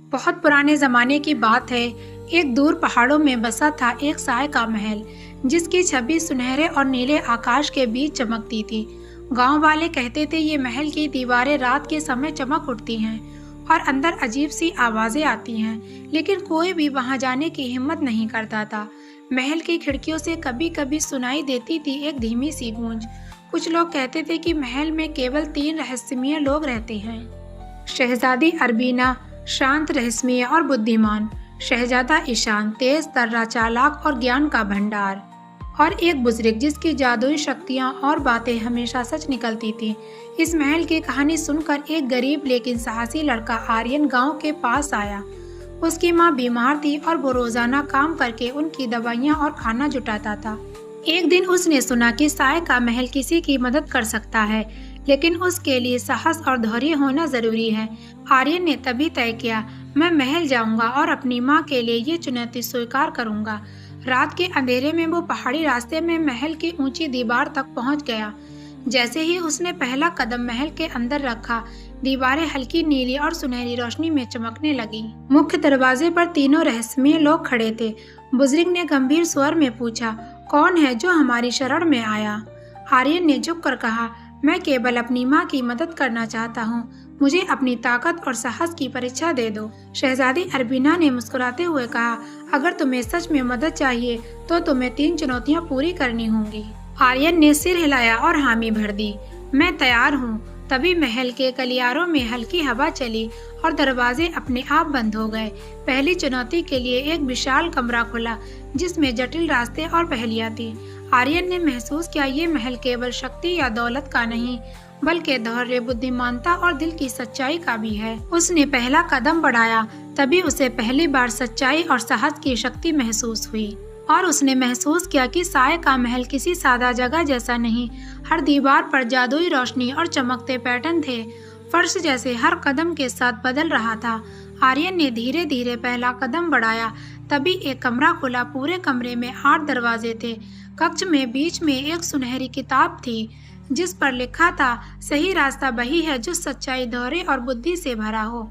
बहुत पुराने ज़माने की बात है। एक दूर पहाड़ों में बसा था एक साय का महल, जिसकी छवि सुनहरे और नीले आकाश के बीच चमकती थी। गांव वाले कहते थे ये महल की दीवारें रात के समय चमक उठती हैं और अंदर अजीब सी आवाजें आती हैं, लेकिन कोई भी वहां जाने की हिम्मत नहीं करता था। महल की खिड़कियों से कभी कभी सुनाई देती थी एक धीमी सी गूंज। कुछ लोग कहते थे कि महल में केवल 3 रहस्यमय लोग रहते हैं: शहजादी अरबीना, शांत, रहस्यमय और बुद्धिमान; शहजादा ईशान, तेज, तर्रा, चालाक और ज्ञान का भंडार; और एक बुजुर्ग जिसकी जादुई शक्तियां और बातें हमेशा सच निकलती थी। इस महल की कहानी सुनकर एक गरीब लेकिन साहसी लड़का आर्यन गांव के पास आया। उसकी मां बीमार थी और वो रोजाना काम करके उनकी दवाइयां और खाना जुटाता था। एक दिन उसने सुना कि साय का महल किसी की मदद कर सकता है, लेकिन उसके लिए साहस और धैर्य होना जरूरी है। आर्यन ने तभी तय किया, मैं महल जाऊंगा और अपनी माँ के लिए ये चुनौती स्वीकार करूंगा। रात के अंधेरे में वो पहाड़ी रास्ते में महल की ऊंची दीवार तक पहुंच गया। जैसे ही उसने पहला कदम महल के अंदर रखा, दीवारें हल्की नीली और सुनहरी रोशनी में चमकने लगी। मुख्य दरवाजे पर तीनों रहस्यमय लोग खड़े थे। बुजुर्ग ने गंभीर स्वर में पूछा, कौन है जो हमारी शरण में आया? आर्यन ने झुककर कहा, मैं केवल अपनी माँ की मदद करना चाहता हूँ। मुझे अपनी ताकत और साहस की परीक्षा दे दो। शहजादी अरबीना ने मुस्कुराते हुए कहा, अगर तुम्हें सच में मदद चाहिए तो तुम्हें 3 चुनौतियाँ पूरी करनी होंगी। आर्यन ने सिर हिलाया और हामी भर दी, मैं तैयार हूँ। तभी महल के गलियारों में हल्की हवा चली और दरवाजे अपने आप बंद हो गए। पहली चुनौती के लिए एक विशाल कमरा खुला, जिसमें जटिल रास्ते और पहेलियाँ थी। आर्यन ने महसूस किया ये महल केवल शक्ति या दौलत का नहीं, बल्कि धैर्य, बुद्धिमानता और दिल की सच्चाई का भी है। उसने पहला कदम बढ़ाया, तभी उसे पहली बार सच्चाई और साहस की शक्ति महसूस हुई और उसने महसूस किया कि साय का महल किसी सादा जगह जैसा नहीं। हर दीवार पर जादुई रोशनी और चमकते पैटर्न थे। फर्श जैसे हर कदम के साथ बदल रहा था। आर्यन ने धीरे धीरे पहला कदम बढ़ाया, तभी एक कमरा खुला। पूरे कमरे में 8 दरवाजे थे। कक्ष में बीच में एक सुनहरी किताब थी, जिस पर लिखा था, सही रास्ता वही है जो सच्चाई, धैर्य और बुद्धि से भरा हो।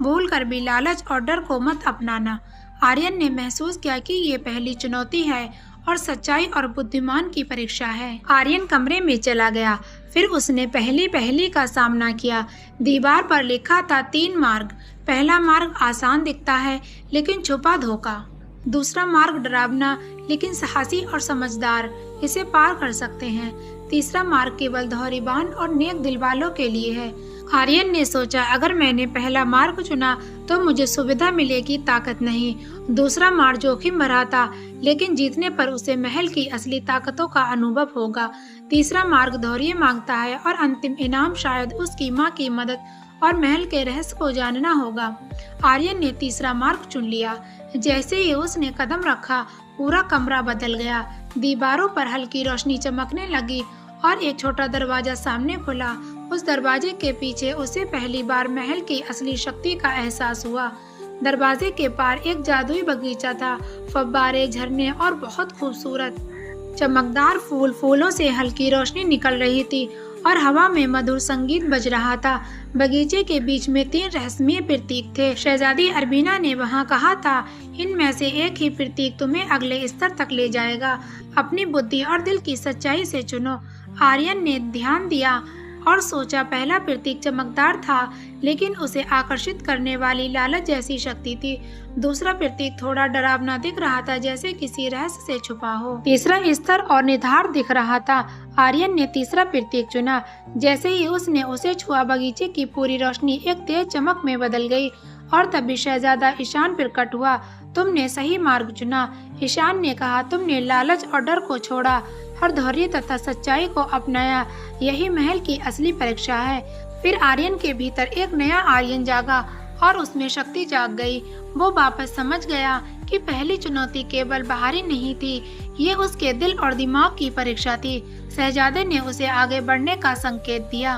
भूल कर भी लालच और डर को मत अपनाना। आर्यन ने महसूस किया कि ये पहली चुनौती है और सच्चाई और बुद्धिमान की परीक्षा है। आर्यन कमरे में चला गया। फिर उसने पहली का सामना किया। दीवार पर लिखा था 3 मार्ग। पहला मार्ग आसान दिखता है, लेकिन छुपा धोखा। दूसरा मार्ग डरावना, लेकिन साहसी और समझदार, इसे पार कर सकते हैं। तीसरा मार्ग केवल धैर्यवान और नेक दिल वालों के लिए है। आर्यन ने सोचा, अगर मैंने पहला मार्ग चुना तो मुझे सुविधा मिलेगी, ताकत नहीं। दूसरा मार्ग जोखिम भरा था, लेकिन जीतने पर उसे महल की असली ताकतों का अनुभव होगा। तीसरा मार्ग धैर्य मांगता है और अंतिम इनाम शायद उसकी माँ की मदद और महल के रहस्य को जानना होगा। आर्यन ने तीसरा मार्ग चुन लिया। जैसे ही उसने कदम रखा, पूरा कमरा बदल गया। दीवारों पर हल्की रोशनी चमकने लगी और एक छोटा दरवाजा सामने खुला। उस दरवाजे के पीछे उसे पहली बार महल की असली शक्ति का एहसास हुआ। दरवाजे के पार एक जादुई बगीचा था, फव्वारे, झरने और बहुत खूबसूरत चमकदार फूलों से हल्की रोशनी निकल रही थी और हवा में मधुर संगीत बज रहा था। बगीचे के बीच में 3 रहस्यमय प्रतीक थे। शहजादी अरबीना ने वहां कहा था, इनमें से एक ही प्रतीक तुम्हें अगले स्तर तक ले जाएगा। अपनी बुद्धि और दिल की सच्चाई से चुनो। आर्यन ने ध्यान दिया और सोचा, पहला प्रतीक चमकदार था, लेकिन उसे आकर्षित करने वाली लालच जैसी शक्ति थी। दूसरा प्रतीक थोड़ा डरावना दिख रहा था, जैसे किसी रहस्य से छुपा हो। तीसरा स्तर और निधार दिख रहा था। आर्यन ने तीसरा प्रतीक चुना। जैसे ही उसने उसे छुआ, बगीचे की पूरी रोशनी एक तेज चमक में बदल गई और तभी शहजादा ईशान प्रकट हुआ। तुमने सही मार्ग चुना, ईशान ने कहा। तुमने लालच और डर को छोड़ा और धैर्य तथा सच्चाई को अपनाया। यही महल की असली परीक्षा है। फिर आर्यन के भीतर एक नया आर्यन जागा और उसमें शक्ति जाग गई। वो वापस समझ गया कि पहली चुनौती केवल बाहरी नहीं थी, ये उसके दिल और दिमाग की परीक्षा थी। शहजादे ने उसे आगे बढ़ने का संकेत दिया।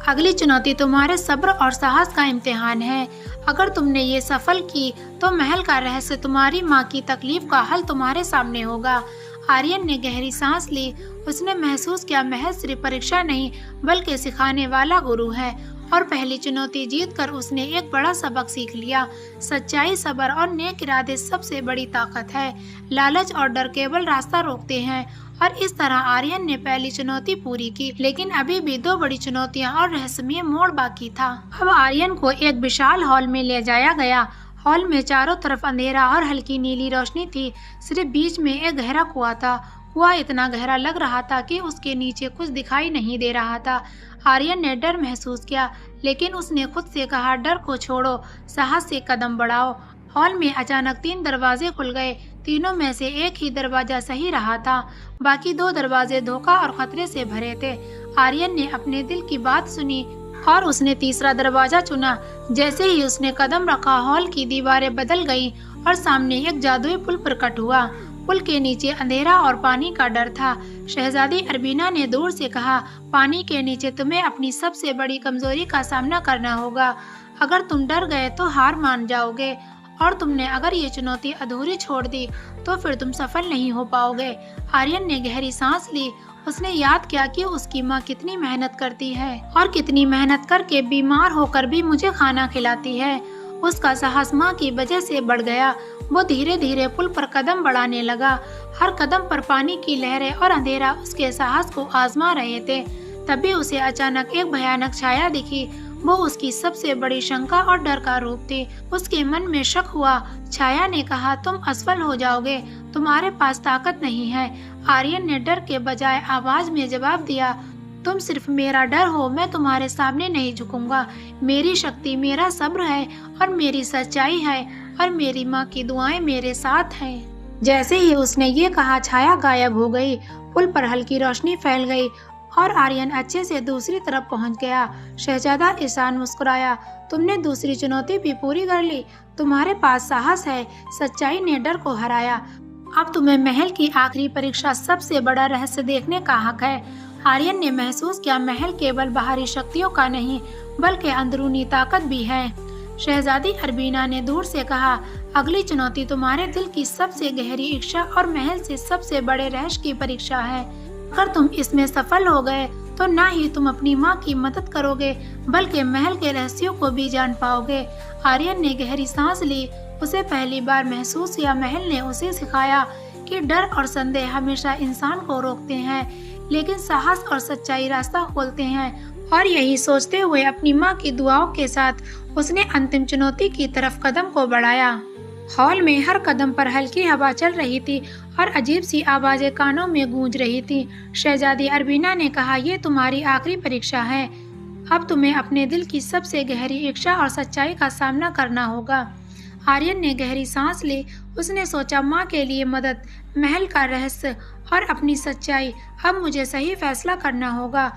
अगली चुनौती तुम्हारे सब्र और साहस का इम्तिहान है। अगर तुमने ये सफल की तो महल का रहस्य, तुम्हारी माँ की तकलीफ का हल तुम्हारे सामने होगा। आर्यन ने गहरी सांस ली। उसने महसूस किया, महज सिर्फ परीक्षा नहीं, बल्कि सिखाने वाला गुरु है। और पहली चुनौती जीतकर उसने एक बड़ा सबक सीख लिया। सच्चाई, सब्र और नेक इरादे सबसे बड़ी ताकत है। लालच और डर केवल रास्ता रोकते हैं। और इस तरह आर्यन ने पहली चुनौती पूरी की, लेकिन अभी भी दो बड़ी चुनौतियां और रहस्यमय मोड़ बाकी था। अब आर्यन को एक विशाल हॉल में ले जाया गया। हॉल में चारों तरफ अंधेरा और हल्की नीली रोशनी थी। सिर्फ बीच में एक गहरा कुआं था। कुआं इतना गहरा लग रहा था कि उसके नीचे कुछ दिखाई नहीं दे रहा था। आर्यन ने डर महसूस किया, लेकिन उसने खुद से कहा, डर को छोड़ो, साहस से कदम बढ़ाओ। हॉल में अचानक 3 दरवाजे खुल गए। तीनों में से एक ही दरवाजा सही रहा था, बाकी 2 दरवाजे धोखा और खतरे से भरे थे। आर्यन ने अपने दिल की बात सुनी और उसने तीसरा दरवाजा चुना। जैसे ही उसने कदम रखा, हॉल की दीवारें बदल गईं और सामने एक जादुई पुल प्रकट हुआ। पुल के नीचे अंधेरा और पानी का डर था। शहजादी अरबीना ने दूर से कहा, पानी के नीचे तुम्हें अपनी सबसे बड़ी कमजोरी का सामना करना होगा। अगर तुम डर गए तो हार मान जाओगे, और तुमने अगर ये चुनौती अधूरी छोड़ दी तो फिर तुम सफल नहीं हो पाओगे। आर्यन ने गहरी सांस ली। उसने याद किया कि उसकी माँ कितनी मेहनत करती है और कितनी मेहनत करके बीमार होकर भी मुझे खाना खिलाती है। उसका साहस माँ की वजह से बढ़ गया। वो धीरे धीरे पुल पर कदम बढ़ाने लगा। हर कदम पर पानी की लहरें और अंधेरा उसके साहस को आजमा रहे थे। तभी उसे अचानक एक भयानक छाया दिखी। वो उसकी सबसे बड़ी शंका और डर का रूप थी। उसके मन में शक हुआ। छाया ने कहा, तुम असफल हो जाओगे, तुम्हारे पास ताकत नहीं है। आर्यन ने डर के बजाय आवाज में जवाब दिया, तुम सिर्फ मेरा डर हो, मैं तुम्हारे सामने नहीं झुकूंगा। मेरी शक्ति मेरा सब्र है और मेरी सच्चाई है और मेरी माँ की दुआएं मेरे साथ हैं। जैसे ही उसने ये कहा, छाया गायब हो गई। पुल पर हल्की रोशनी फैल गई और आर्यन अच्छे से दूसरी तरफ पहुंच गया। शहजादा ईशान मुस्कुराया, तुमने दूसरी चुनौती भी पूरी कर ली। तुम्हारे पास साहस है। सच्चाई ने डर को हराया। अब तुम्हें महल की आखिरी परीक्षा, सबसे बड़ा रहस्य देखने का हक है। आर्यन ने महसूस किया, महल केवल बाहरी शक्तियों का नहीं बल्कि अंदरूनी ताकत भी है। शहजादी अरबीना ने दूर से कहा, अगली चुनौती तुम्हारे दिल की सबसे गहरी इच्छा और महल से सबसे बड़े रहस्य की परीक्षा है। अगर तुम इसमें सफल हो गए तो ना ही तुम अपनी माँ की मदद करोगे बल्कि महल के रहस्यों को भी जान पाओगे। आर्यन ने गहरी सांस ली। उसे पहली बार महसूस किया महल ने उसे सिखाया कि डर और संदेह हमेशा इंसान को रोकते हैं, लेकिन साहस और सच्चाई रास्ता खोलते हैं। और यही सोचते हुए अपनी माँ की दुआओं के साथ उसने अंतिम चुनौती की तरफ कदम को बढ़ाया। हॉल में हर कदम पर हल्की हवा चल रही थी और अजीब सी आवाजें कानों में गूंज रही थी। शहजादी अरबीना ने कहा, ये तुम्हारी आखिरी परीक्षा है। अब तुम्हें अपने दिल की सबसे गहरी इच्छा और सच्चाई का सामना करना होगा। आर्यन ने गहरी सांस ली। उसने सोचा, माँ के लिए मदद, महल का रहस्य और अपनी सच्चाई। अब मुझे सही फैसला करना होगा।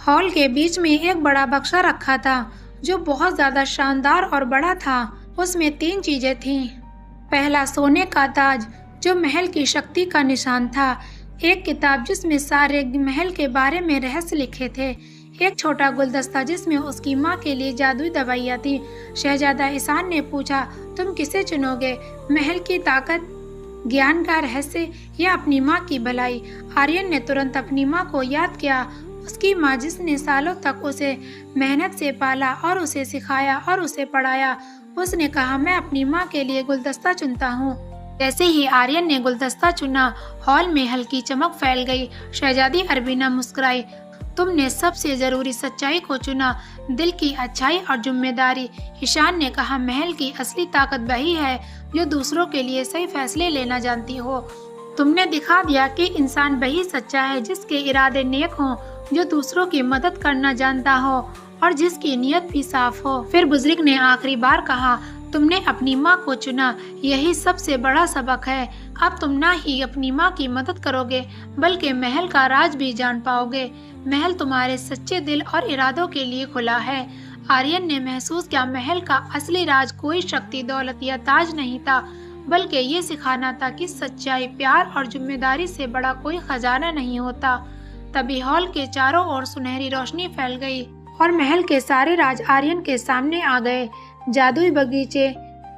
हॉल के बीच में एक बड़ा बक्सा रखा था जो बहुत ज्यादा शानदार और बड़ा था। उसमें 3 चीजें थीं। पहला, सोने का ताज जो महल की शक्ति का निशान था। एक किताब जिसमें सारे महल के बारे में रहस्य लिखे थे। एक छोटा गुलदस्ता जिसमें उसकी माँ के लिए जादुई दवाइयाँ थी। शहजादा ईशान ने पूछा, तुम किसे चुनोगे, महल की ताकत, ज्ञान का रहस्य या अपनी माँ की भलाई? आर्यन ने तुरंत अपनी माँ को याद किया। उसकी माँ जिसने सालों तक उसे मेहनत से पाला और उसे सिखाया और उसे पढ़ाया। उसने कहा, मैं अपनी माँ के लिए गुलदस्ता चुनता हूँ। जैसे ही आर्यन ने गुलदस्ता चुना, हॉल में हल्की चमक फैल गई। शहजादी अरबीना मुस्कुराई, तुमने सबसे जरूरी सच्चाई को चुना, दिल की अच्छाई और जिम्मेदारी। ईशान ने कहा, महल की असली ताकत वही है जो दूसरों के लिए सही फैसले लेना जानती हो। तुमने दिखा दिया कि इंसान वही सच्चा है जिसके इरादे नेक हों, जो दूसरों की मदद करना जानता हो और जिसकी नीयत भी साफ हो। फिर बुजुर्ग ने आखिरी बार कहा, तुमने अपनी माँ को चुना, यही सबसे बड़ा सबक है। अब तुम ना ही अपनी माँ की मदद करोगे बल्कि महल का राज भी जान पाओगे। महल तुम्हारे सच्चे दिल और इरादों के लिए खुला है। आर्यन ने महसूस किया, महल का असली राज कोई शक्ति, दौलत या ताज नहीं था, बल्कि ये सिखाना था कि सच्चाई, प्यार और जिम्मेदारी से बड़ा कोई खजाना नहीं होता। तभी हॉल के चारों ओर सुनहरी रोशनी फैल गई और महल के सारे राज आर्यन के सामने आ गए। जादुई बगीचे,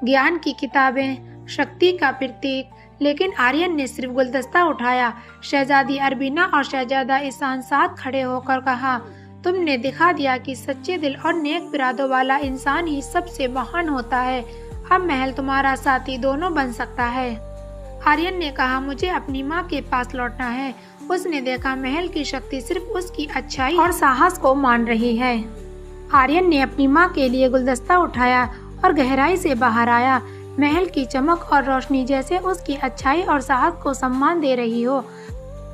ज्ञान की किताबें, शक्ति का प्रतीक। लेकिन आर्यन ने सिर्फ गुलदस्ता उठाया। शहजादी अरबीना और शहजादा ईशान साथ खड़े होकर कहा, तुमने दिखा दिया कि सच्चे दिल और नेक इरादों वाला इंसान ही सबसे महान होता है। अब महल तुम्हारा साथी दोनों बन सकता है। आर्यन ने कहा, मुझे अपनी माँ के पास लौटना है। उसने देखा महल की शक्ति सिर्फ उसकी अच्छाई और साहस को मान रही है। आर्यन ने अपनी माँ के लिए गुलदस्ता उठाया और गहराई से बाहर आया। महल की चमक और रोशनी जैसे उसकी अच्छाई और साहस को सम्मान दे रही हो।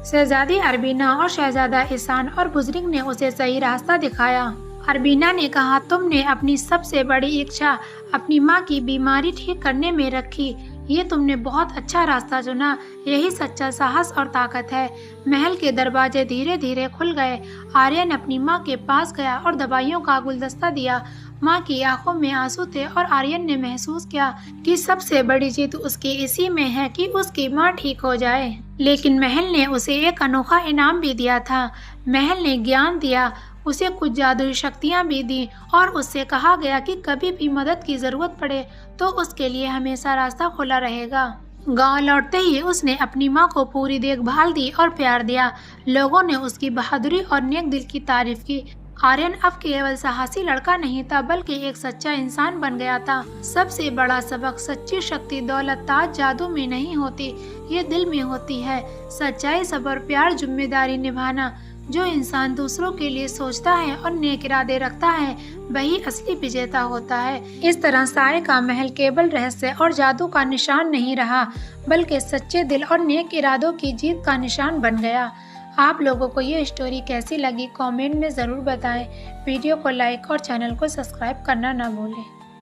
शहजादी अरबीना और शहजादा एहसान और बुजुर्ग ने उसे सही रास्ता दिखाया। अरबीना ने कहा, तुमने अपनी सबसे बड़ी इच्छा अपनी माँ की बीमारी ठीक करने में रखी। ये तुमने बहुत अच्छा रास्ता चुना। यही सच्चा साहस और ताकत है। महल के दरवाजे धीरे धीरे खुल गए। आर्यन अपनी माँ के पास गया और दवाइयों का गुलदस्ता दिया। माँ की आंखों में आंसू थे और आर्यन ने महसूस किया कि सबसे बड़ी जीत उसकी इसी में है कि उसकी माँ ठीक हो जाए। लेकिन महल ने उसे एक अनोखा इनाम भी दिया था। महल ने ज्ञान दिया, उसे कुछ जादुई शक्तियाँ भी दी और उससे कहा गया कि कभी भी मदद की जरूरत पड़े तो उसके लिए हमेशा रास्ता खुला रहेगा। गांव लौटते ही उसने अपनी माँ को पूरी देखभाल दी और प्यार दिया। लोगों ने उसकी बहादुरी और नेक दिल की तारीफ की। आर्यन अब केवल साहसी लड़का नहीं था बल्कि एक सच्चा इंसान बन गया था। सबसे बड़ा सबक, सच्ची शक्ति दौलत ताज जादू में नहीं होती, ये दिल में होती है। सच्चाई, सब्र, प्यार, जिम्मेदारी निभाना। जो इंसान दूसरों के लिए सोचता है और नेक इरादे रखता है वही असली विजेता होता है। इस तरह साए का महल केवल रहस्य और जादू का निशान नहीं रहा बल्कि सच्चे दिल और नेक इरादों की जीत का निशान बन गया। आप लोगों को ये स्टोरी कैसी लगी कमेंट में ज़रूर बताएं। वीडियो को लाइक और चैनल को सब्सक्राइब करना ना भूलें।